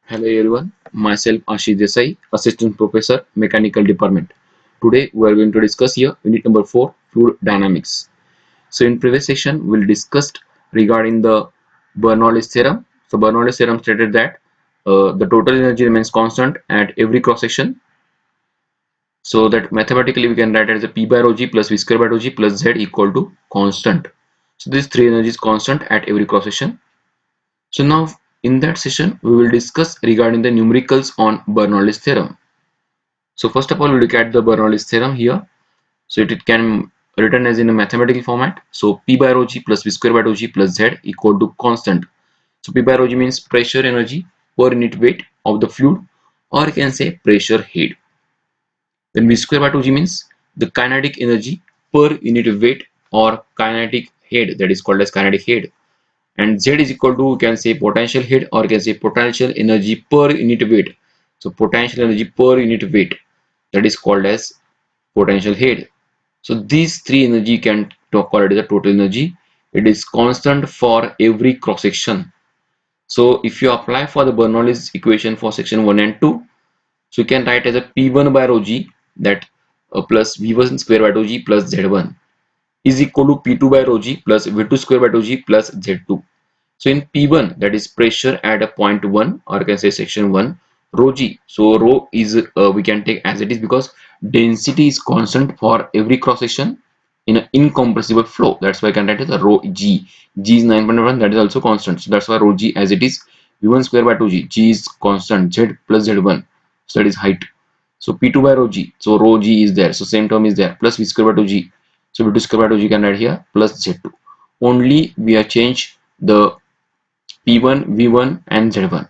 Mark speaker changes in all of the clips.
Speaker 1: Hello everyone, myself Ashish Desai, Assistant Professor, Mechanical Department. Today we are going to discuss here unit number 4, Fluid Dynamics. So in previous session we'll discussed regarding the Bernoulli's theorem. So Bernoulli's theorem stated that the total energy remains constant at every cross section. So that mathematically we can write it as a P by rho g plus V square by rho g plus Z equal to constant. So these three energies constant at every cross section. So now in that session we will discuss regarding the numericals on Bernoulli's theorem. So first of all we look at the Bernoulli's theorem here. So it can written as in a mathematical format. So P by rho g plus V square by rho g plus Z equal to constant. So P by rho g means pressure energy per unit weight of the fluid, or you can say pressure head. Then V square by 2g means the kinetic energy per unit weight or kinetic head, that is called as kinetic head. And Z is equal to, you can say potential head, or you can say potential energy per unit weight. So potential energy per unit weight, that is called as potential head. So these three energy can call it as a total energy. It is constant for every cross section. So if you apply for the Bernoulli's equation for section 1 and 2, so you can write as a P1 by rho g, that plus V1 square by rho g plus Z1 is equal to P2 by rho g plus V2 square by rho g plus Z2. So in P1, that is pressure at a point 1, or you can say section 1, rho g. So rho is we can take as it is because density is constant for every cross section in an incompressible flow. That's why I can write it as rho g. G is 9.1, that is also constant. So that's why rho g as it is V1 square by 2g. G is constant, Z plus Z1. So that is height. So P2 by rho g. So rho g is there. So same term is there. Plus V square by 2g. So V2 square by 2g can write here plus Z2. Only we have changed the P1, V1 and Z1.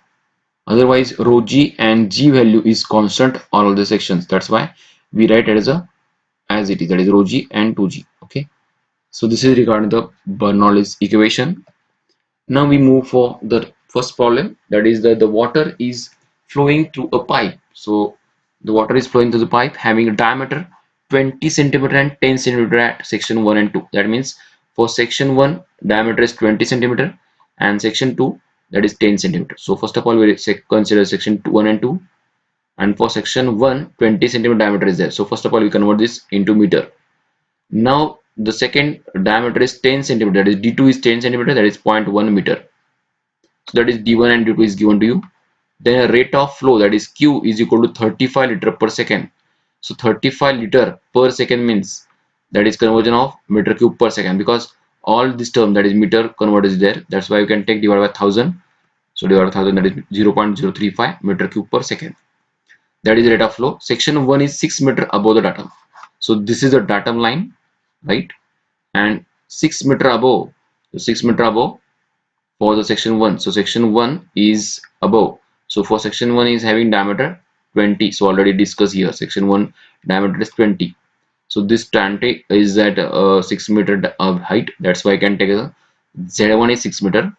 Speaker 1: Otherwise rho g and g value is constant all of the sections. That's why we write it as it is, that is rho g and 2g. Okay. So this is regarding the Bernoulli's equation. Now we move for the first problem, that is that the water is flowing through a pipe. So the water is flowing through the pipe having a diameter 20 centimeter and 10 centimeter at section 1 and 2. That means for section 1 diameter is 20 centimeter and section 2 that is 10 centimeter. So first of all we consider section 1 and 2, and for section 1 20 centimeter diameter is there. So first of all we convert this into meter. Now the second diameter is 10 centimeter, that is d2 is 10 centimeter, that is 0.1 meter. So that is d1 and d2 is given to you. Then a rate of flow, that is q, is equal to 35 liter per second. So 35 liter per second means that is conversion of meter cube per second, because all this term, that is meter converted, is there. That's why you can take divided by 1000. So divided by 1000, that is 0.035 meter cube per second. That is the rate of flow. Section 1 is 6 meter above the datum. So this is the datum line, right? And 6 meter above, so 6 meter above for the section 1. So section 1 is above. So for section 1 is having diameter 20. So already discussed here. Section 1 diameter is 20. So this 20 is at 6 meter of height. That's why I can take a Z1 is 6 meter.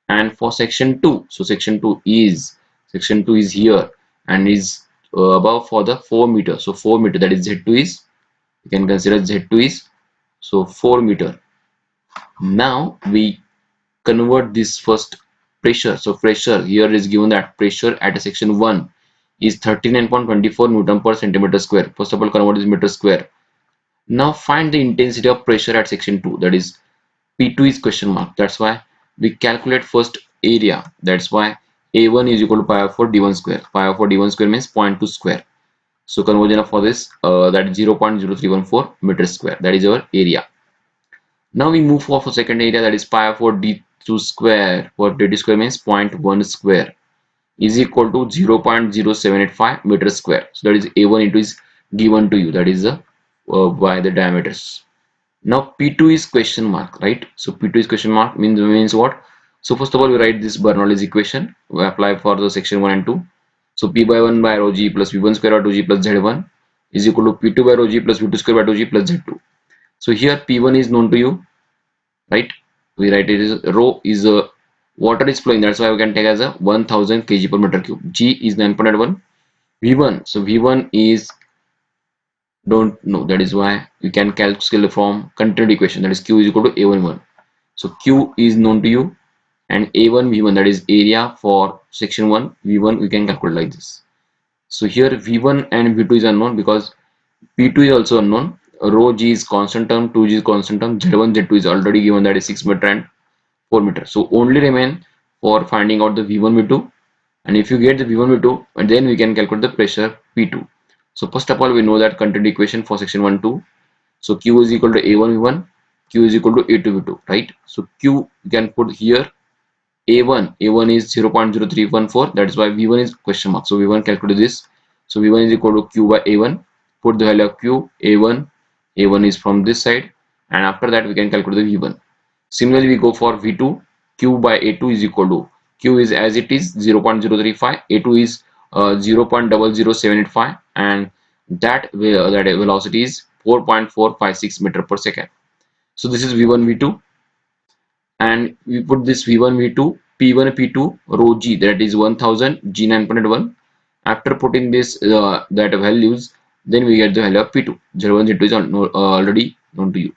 Speaker 1: And for section 2, so section 2 is here and is above for the 4 meter. So 4 meter, that is Z2 is, you can consider Z2 is, so 4 meter. Now we convert this first pressure. So pressure here is given that pressure at a section 1 is 39.24 Newton per centimeter square. First of all convert this meter square. Now find the intensity of pressure at section 2, that is P2 is question mark. That's why we calculate first area. That's why A1 is equal to pi over 4 d1 square. Pi over 4 d1 square means 0.2 square. So conversion for this that is 0.0314 meter square. That is our area. Now we move for second area, that is pi of 4 d2 square, for d2 square means 0.1 square is equal to 0.0785 meter square. So that is A1 into is given to you, that is the by the diameters. Now P2 is question mark, right? So P2 is question mark means what? So first of all we write this Bernoulli's equation. We apply for the section 1 and 2. So P by 1 by rho g plus V1 square by 2g plus Z1 is equal to P2 by rho g plus V2 square by 2g plus Z2. So here P1 is known to you, right? We write it as rho is a water is flowing, that's why we can take as a 1000 kg per meter cube. G is 9.1. V1, so V1 is don't know, that is why we can calculate from continued equation, that is Q is equal to A11. So Q is known to you, and A1 V1, that is area for section 1 V1, we can calculate like this. So here V1 and V2 is unknown because P2 is also unknown. Rho G is constant term, 2G is constant term, Z1 Z2 is already given, that is 6 meter and 4 meter. So only remain for finding out the V1 V2, and if you get the V1 V2, and then we can calculate the pressure P2. So first of all, we know that content equation for section 1 2. So Q is equal to A1 V1, Q is equal to A2 V2, right? So Q you can put here A1 is 0.0314, that is why V1 is question mark. So V1 calculate this. So V1 is equal to Q by A1. Put the value of Q, A1 is from this side, and after that we can calculate the V1. Similarly, we go for V2. Q by A2 is equal to, Q is as it is 0.035, A2 is 0.00785, and that velocity is 4.456 meter per second. So this is V1 V2, and we put this V1 V2 P1 P2 rho G, that is 1000 G 9.1. After putting this that values, then we get the value of P2. Z1 Z2 is already known to you.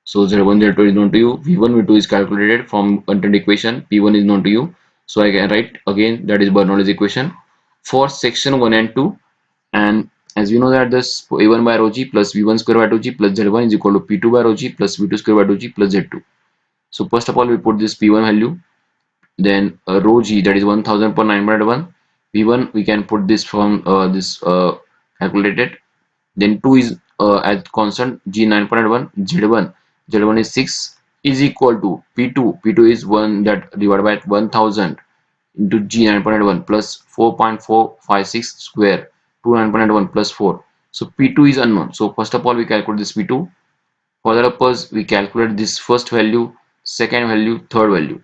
Speaker 1: So Z1 Z2 is known to you. V1 V2 is calculated from content equation. P1 is known to you. So I can write again, that is Bernoulli's equation for section 1 and 2. And as we know that this A1 by rho G plus V1 square by 2G plus Z1 is equal to P2 by rho G plus V2 square by 2G plus Z2. So first of all, we put this P1 value, then rho G, that is 1000 per 9.1. V1 we can put this from this calculated. Then 2 is as constant G 9.1. Z1 is 6 is equal to P2 is 1, that divided by 1000 into G 9.1 plus 4.456 square to 9.1 plus 4. So P2 is unknown. So first of all, we calculate this P2. For the purpose, we calculate this first value, second value, third value,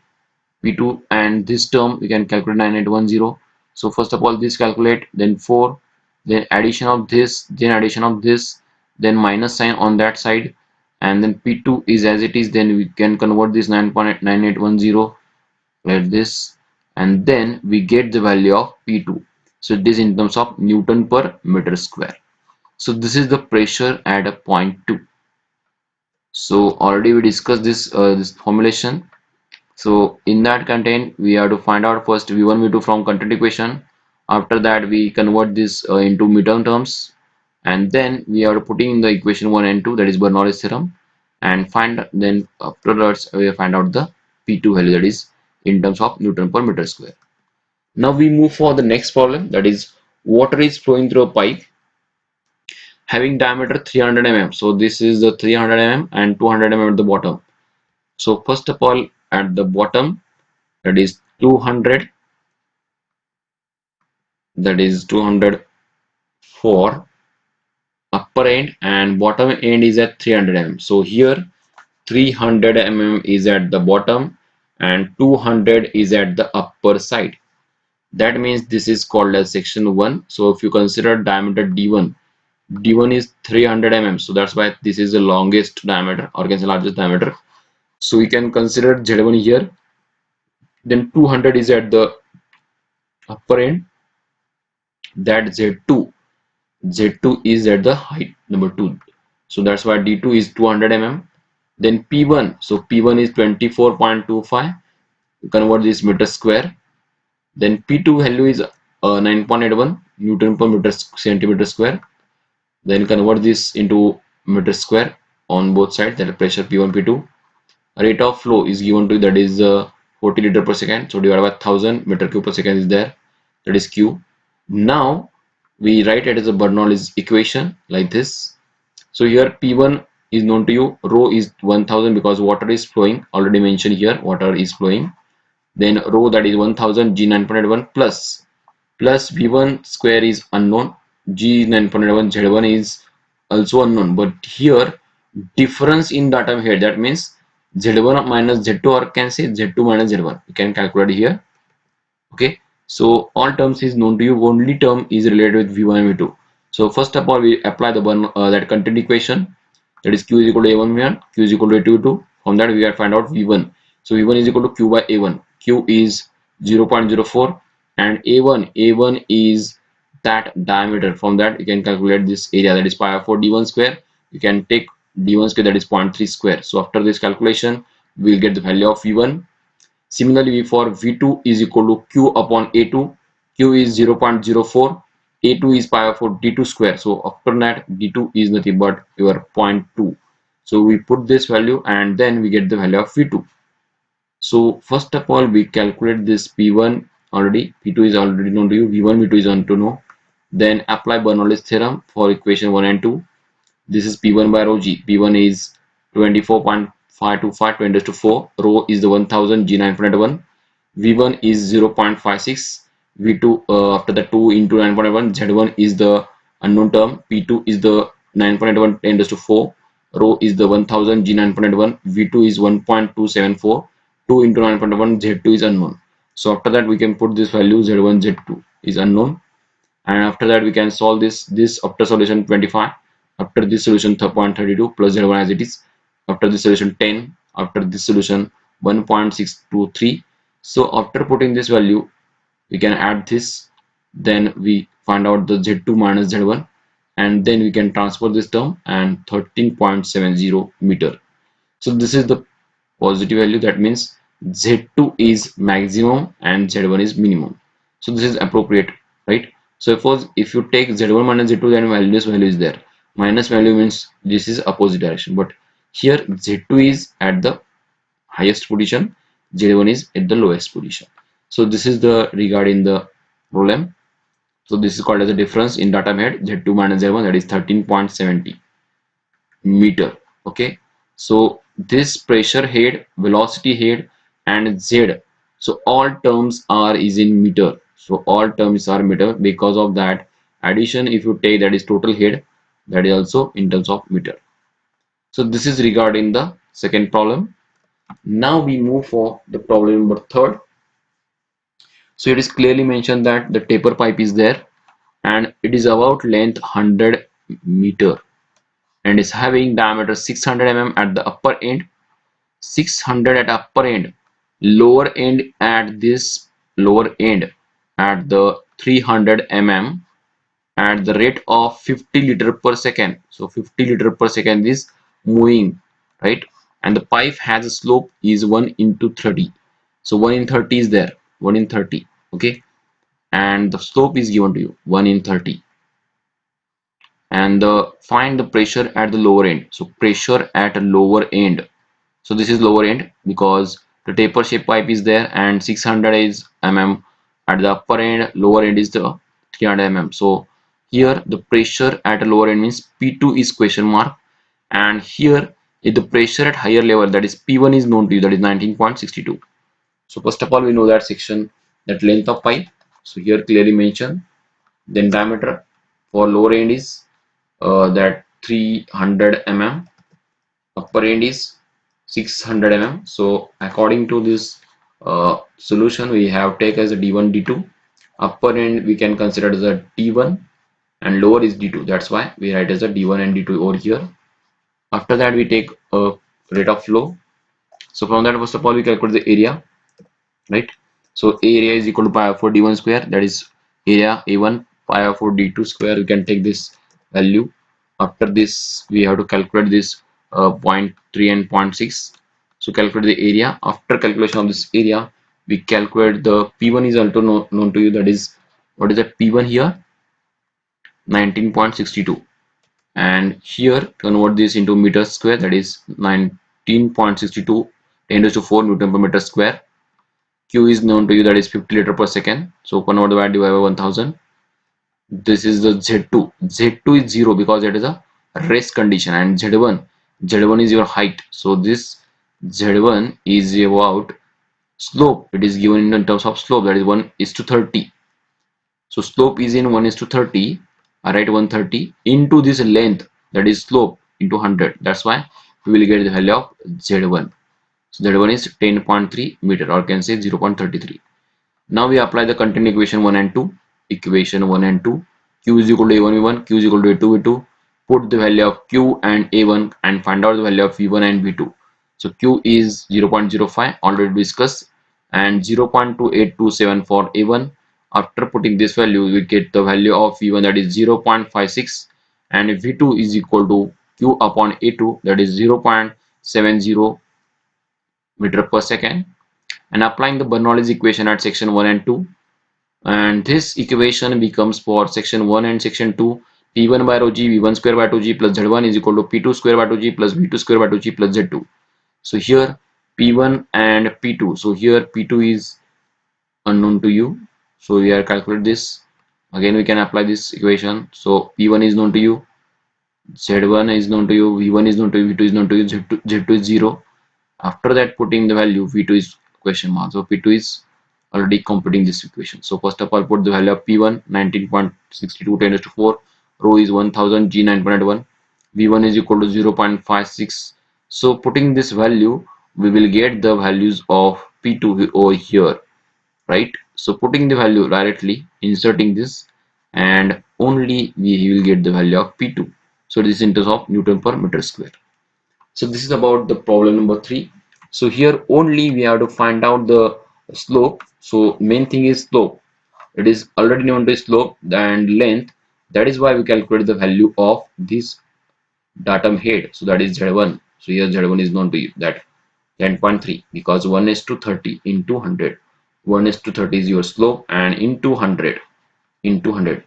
Speaker 1: P2, and this term we can calculate 9810. So first of all, this calculate, then 4, then addition of this, then addition of this, then minus sign on that side, and then P2 is as it is, then we can convert this 9.9810 like this, and then we get the value of P2. So this in terms of Newton per meter square. So this is the pressure at a point 2. So already we discussed this formulation. So in that content, we have to find out first V1 V2 from content equation. After that, we convert this into meter terms, and then we are putting in the equation 1 and 2, that is Bernoulli's theorem, and find, then afterwards we find out the P2 value, that is in terms of Newton per meter square. Now we move for the next problem, that is water is flowing through a pipe having diameter 300 mm. So this is the 300 mm and 200 mm at the bottom. So first of all, at the bottom, that is 200, that is 200 for upper end, and bottom end is at 300 mm. So here 300 mm is at the bottom and 200 is at the upper side. That means this is called as section 1. So if you consider diameter D1 is 300 mm, so that's why this is the longest diameter, or can say largest diameter. So we can consider Z1 here, then 200 is at the upper end, that Z2 is at the height number 2. So that's why D2 is 200 mm. Then P1, so P1 is 24.25. Convert this meter square. Then P2 value is 9.81 Newton per meter centimeter square. Then convert this into meter square on both sides, that is pressure P1 P2. Rate of flow is given to, that is 40 liter per second. So divided by 1000 meter cube per second is there, that is Q. Now we write it as a Bernoulli's equation like this. So here P1 is known to you, rho is 1000 because water is flowing, already mentioned here, water is flowing. Then rho, that is 1000 G 9.1 plus V1 square is unknown, G 9.1 Z1 is also unknown, but here difference in the atom here, that means Z1 minus Z2, or can say Z2 minus Z1, you can calculate here. Okay, so all terms is known to you, only term is related with V1 and V2. So first of all, we apply the that content equation, that is Q is equal to A1 V1, Q is equal to A2 V2. From that we have find out V1. So V1 is equal to Q by A1. Q is 0.04 and A1 is that diameter. From that you can calculate this area, that is pi r 4 D1 square. You can take D1 square, that is 0.3 square. So after this calculation we will get the value of V1. Similarly, for V2 is equal to Q upon A2. Q is 0.04. A2 is pi over 4 D2 square. So after that, D2 is nothing but your 0.2. So we put this value and then we get the value of V2. So first of all, we calculate this P1 already. P2 is already known to you. V1, V2 is known to know. Then apply Bernoulli's theorem for equation 1 and 2. This is P1 by rho G. P1 is 24.525 10 raised to 4. Rho is the 1000 G 9.1. V1 is 0.56. V2 after the 2 into 9.1. Z1 is the unknown term. P2 is the 9.1 10 raised to 4. Rho is the 1000 G 9.1. V2 is 1.274. 2 into 9.1. Z2 is unknown. So after that we can put this value Z1 Z2 is unknown, and after that we can solve this after solution 25, after this solution 0.32 plus Z1 as it is, after this solution 10, after this solution 1.623. So after putting this value we can add this, then we find out the Z2 minus Z1, and then we can transfer this term and 13.70 meter. So this is the positive value, that means Z2 is maximum and Z1 is minimum. So this is appropriate, right? So suppose if you take Z1 minus Z2, then minus value is there. Minus value means this is opposite direction, but here Z2 is at the highest position, Z1 is at the lowest position. So this is the regarding the problem. So this is called as a difference in data made Z2 minus Z1, that is 13.70 meter. Okay, so this pressure head, velocity head, and Z, so all terms are is in meter. So all terms are meter. Because of that, addition if you take, that is total head, that is also in terms of meter. So this is regarding the second problem. Now we move for the problem number third. So it is clearly mentioned that the taper pipe is there and it is about length 100 meter and is having diameter 600 mm at the upper end, 600 at upper end, lower end at this lower end at the 300 mm at the rate of 50 liter per second. So 50 liter per second is moving, right? And the pipe has a slope is 1 into 30. So 1 in 30 is there, 1 in 30. Okay, and the slope is given to you 1 in 30. And find the pressure at the lower end. So pressure at a lower end. So this is lower end because the taper shape pipe is there and 600 is mm at the upper end, lower end is the 300 mm. So here the pressure at a lower end means P2 is question mark, and here if the pressure at higher level, that is P1 is known to you, that is 19.62. So first of all we know that section, that length of pipe, so here clearly mentioned. Then diameter for lower end is that 300 mm, upper end is 600 mm. So according to this solution, we have take as a D1 D2. Upper end we can consider as a D1 and lower is D2. That's why we write as a D1 and D2 over here. After that we take a rate of flow. So from that, first of all we calculate the area, right? So area is equal to pi over 4 D1 square, that is area A1 pi over 4 D2 square. We can take this value. After this we have to calculate this 0.3 and 0.6. So calculate the area. After calculation of this area, we calculate the P1 is also known to you, that is what is that P1 here, 19.62, and here convert this into meters square, that is 19.62 10 raised to 4 Newton per meter square. Q is known to you, that is 50 liter per second. So convert the value by 1000. This is the Z2. Z2 is 0 because it is a rest condition, and Z1 is your height. So this Z1 is about slope. It is given in terms of slope, that is 1 is to 30. So slope is in 1 is to 30. I write 130 into this length, that is slope, into 100. That's why we will get the value of Z1. So Z1 is 10.3 meter, or can say 0.33. Now we apply the content equation 1 and 2. Equation 1 and 2. Q is equal to A1 V1, Q is equal to A2 V2. Put the value of Q and A1 and find out the value of V1 and V2. So Q is 0.05, already discussed, and 0.2827 for A1. After putting this value, we get the value of V1, that is 0.56, and V2 is equal to Q upon A2, that is 0.70 meter per second. and applying the Bernoulli's equation at section 1 and 2, and this equation becomes for section 1 and section 2, P1 by rho g V1 square by 2g plus Z1 is equal to P2 square by 2g plus V2 square by 2g plus Z2. So here P1 and P2, so here P2 is unknown to you, so we are calculate this. Again we can apply this equation. So P1 is known to you, Z1 is known to you, V1 is known to you, V2 is known to you, Z2 is 0. After that, putting the value V2 is question mark. So P2 is already computing this equation. So first of all, put the value of P1 19.62 10 to 4, rho is 1000, G 9.1, V1 is equal to 0.56. So putting this value, we will get the values of P2 over here, right? So putting the value directly, inserting this, and only we will get the value of P2. So this is in terms of Newton per meter square. So this is about the problem number 3. So here only we have to find out the slope. So main thing is slope. It is already known to slope and length. That is why we calculate the value of this datum head. So that is Z1. So here Z1 is known to you, that 10.3, because 1 is to 30 into 100. 1 is to 30 is your slope, and into 100 into 100.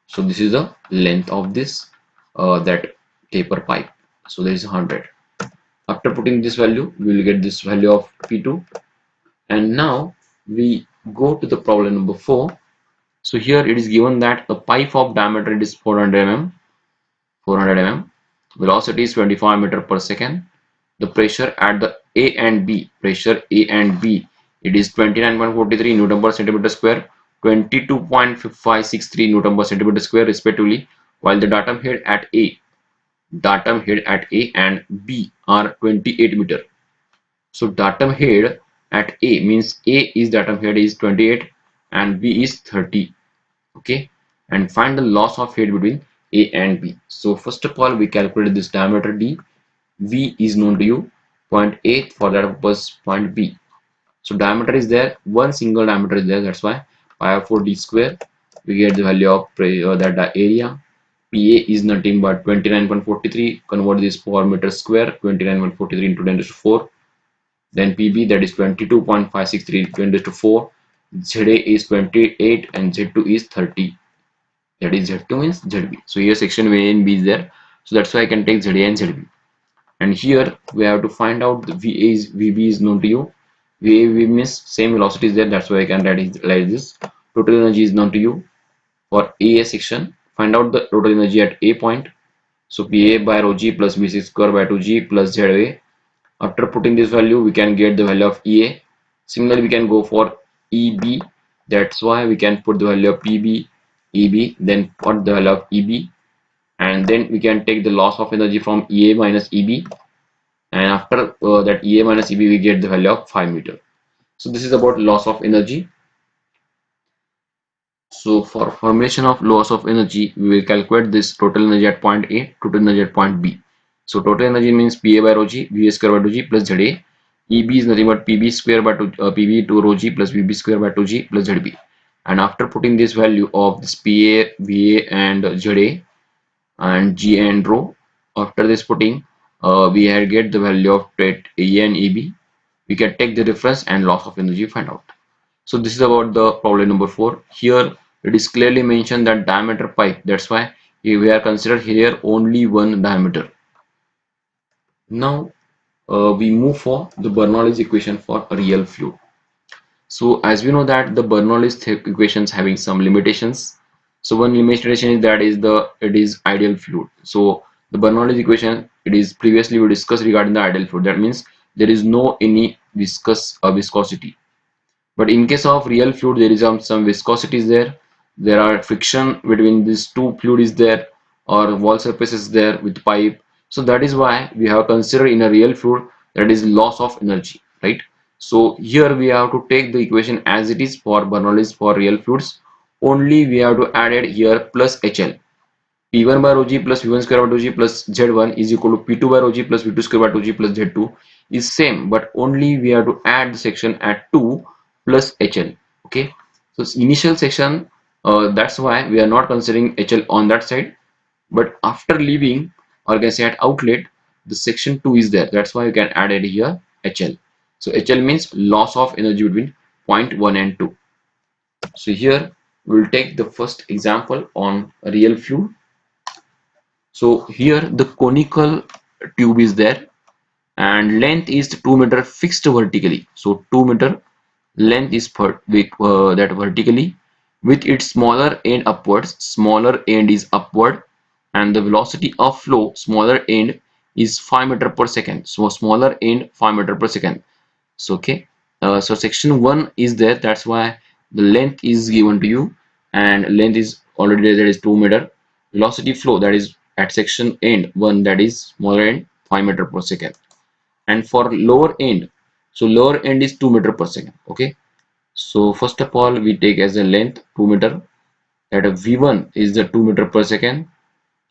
Speaker 1: So this is the length of this that taper pipe. So there is 100. After putting this value, we will get this value of P2. And now we go to the problem number 4. So here it is given that a pipe of diameter is 400 mm, velocity is 25 meter per second. The pressure at the A and B, it is 29.43 Newton per centimeter square, 22.563 Newton per centimeter square respectively, while the datum head at A and B are 28 meter. So datum head at A means A is datum head is 28 and B is 30. Okay, and find the loss of head between A and B. So first of all, we calculate this diameter D. V is known to you, point A, for that purpose point B. So diameter is there, one single diameter is there, that's why pi of 4 D square. We get the value of that area. PA is nothing but 29.43. Convert this per meter square, 29.43 into 10 to the 4. Then PB, that is 22.563 10 to 4. ZA is 28 and Z2 is 30. That is Z2 means ZB. So here section A and B is there. So that's why I can take ZA and ZB. And here we have to find out the VB is known to you. VA means same velocity is there. That's why I can write it like this. Total energy is known to you. For AA section, find out the total energy at A point. So PA by rho g plus B6 square by 2g plus ZA. After putting this value, we can get the value of EA. Similarly, we can go for EB. That's why we can put the value of PB, EB, then put the value of EB, and then we can take the loss of energy from EA minus EB, and after that EA minus EB, we get the value of 5 meter. So this is about loss of energy. So for formation of loss of energy, we will calculate this total energy at point A, total energy at point B. So total energy means PA by rho g, VA square by 2g plus ZA. EB is nothing but PB square by 2, PB to rho g plus VB square by 2g plus ZB. And after putting this value of this PA, VA and ZA and G and rho, after this putting, we get the value of A and EB. We can take the difference and loss of energy find out. So this is about the problem number 4. Here it is clearly mentioned that diameter pipe. That's why we are considered here only one diameter. Now we move for the Bernoulli's equation for a real fluid. So as we know that the Bernoulli's equations having some limitations. So one limitation is that it is ideal fluid. So the Bernoulli's equation, it is previously we discussed regarding the ideal fluid. That means there is no any viscosity. But in case of real fluid, there is some viscosity is there. There are friction between these two fluid is there, or wall surfaces there with pipe. So that is why we have considered in a real fluid that is loss of energy, right? So here we have to take the equation as it is for Bernoulli's for real fluids. Only we have to add it here plus HL. P1 by rho g plus V1 square by 2g plus Z1 is equal to P2 by rho g plus V2 square by 2g plus Z2 is same, but only we have to add the section at 2 plus HL. Okay, so initial section, that's why we are not considering HL on that side, but after leaving, or can say at outlet, the section 2 is there. That's why you can add it here HL. So HL means loss of energy between point 1 and 2. So here we'll take the first example on real fluid. So here the conical tube is there and length is 2 meter fixed vertically. So 2 meter length is that vertically with its smaller end upwards, smaller end is upward, and the velocity of flow smaller end is 5 meter per second. So smaller end 5 meter per second. So okay, so section 1 is there, that's why the length is given to you, and length is already there, that is 2 meter. Velocity flow, that is at section end 1, that is smaller end 5 meter per second. And for lower end, so lower end is 2 meter per second. Okay, so first of all we take as a length 2 meter, that a v1 is the 2 meter per second.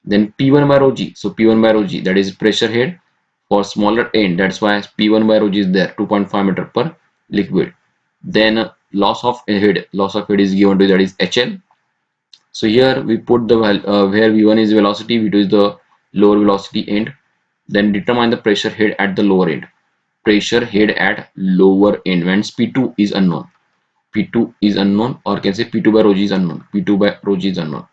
Speaker 1: Then p1 by rho g, so p1 by rho g, that is pressure head for smaller end, that's why p1 by rho g is there, 2.5 meter per liquid. Then loss of head is given to, that is hl. So here we put the where v1 is velocity, v2 is the lower velocity end. Then determine the pressure head at the lower end. Pressure head at lower end, whence p2 is unknown. P2 is unknown, or can say P2 by rho g is unknown. P2 by rho g is unknown.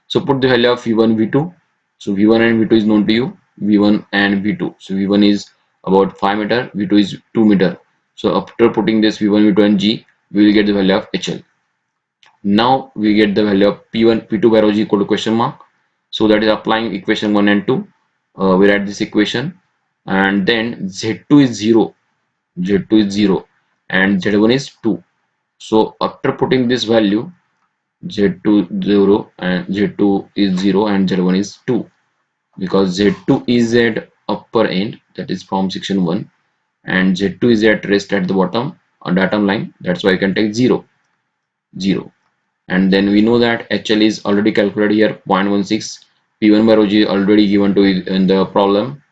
Speaker 1: So put the value of V1, V2. So V1 and V2 is known to you. V1 and V2. So V1 is about 5 meter, V2 is 2 meter. So after putting this V1, V2 and G, we will get the value of HL. Now we get the value of P1, P2 by rho g equal to question mark. So that is applying equation 1 and 2. We write this equation, and then Z2 is 0. Z2 is 0 and Z1 is 2. So after putting this value, Z2 0 and Z2 is 0 and Z1 is 2, because Z2 is at upper end, that is from section 1, and Z2 is at rest at the bottom on datum line, that's why you can take 0, 0. And then we know that HL is already calculated here, 0.16. P1 by rho g already given to in the problem.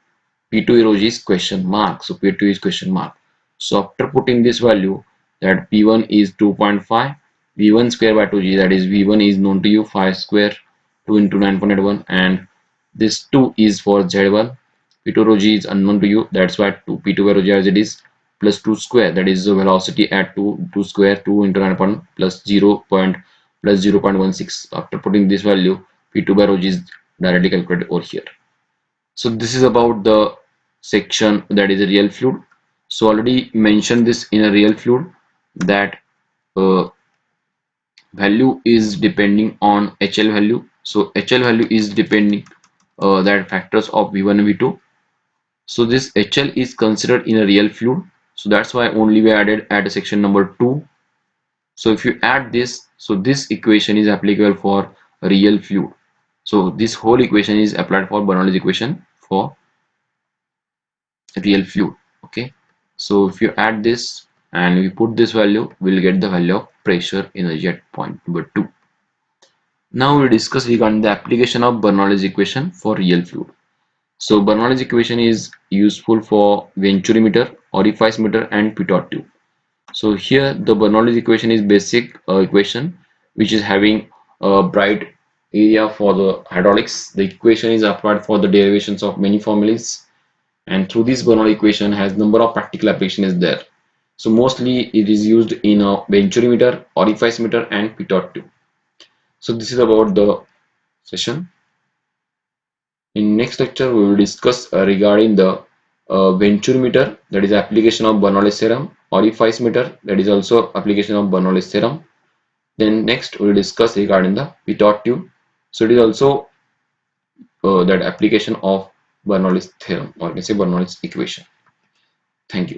Speaker 1: P2 rho g is question mark, so P2 is question mark. So after putting this value, that P1 is 2.5, V1 square by 2g, that is V1 is known to you, 5 square 2 into 9.81, and this 2 is for Z1. P2 rho g is unknown to you, that's why 2 P2 by rho g as it is, plus 2 square, that is the velocity at 2 square, 2 into 9 plus 0 plus 0.16. After putting this value, P2 by rho g is directly calculated over here. So this is about the section that is a real fluid. So already mentioned this in a real fluid, that uh, value is depending on HL value. So HL value is depending that factors of V1 and V2. So this HL is considered in a real fluid. So that's why only we added at section number 2. So if you add this, so this equation is applicable for real fluid. So this whole equation is applied for Bernoulli's equation for real fluid. Okay, so if you add this and we put this value, we'll get the value of pressure energy at point number 2. Now we discuss regarding the application of Bernoulli's equation for real fluid. So Bernoulli's equation is useful for venturi meter, orifice meter, and pitot tube. So here the Bernoulli's equation is basic equation which is having a bright area for the hydraulics. The equation is applied for the derivations of many formulas, and through this Bernoulli equation has number of practical application is there. So mostly it is used in a venturi meter, orifice meter, and pitot tube. So this is about the session. In next lecture we will discuss regarding the venturi meter, that is application of Bernoulli's theorem, orifice meter, that is also application of Bernoulli's theorem. Then next we will discuss regarding the pitot tube. So it is also that application of Bernoulli's theorem, or you can say Bernoulli's equation. Thank you.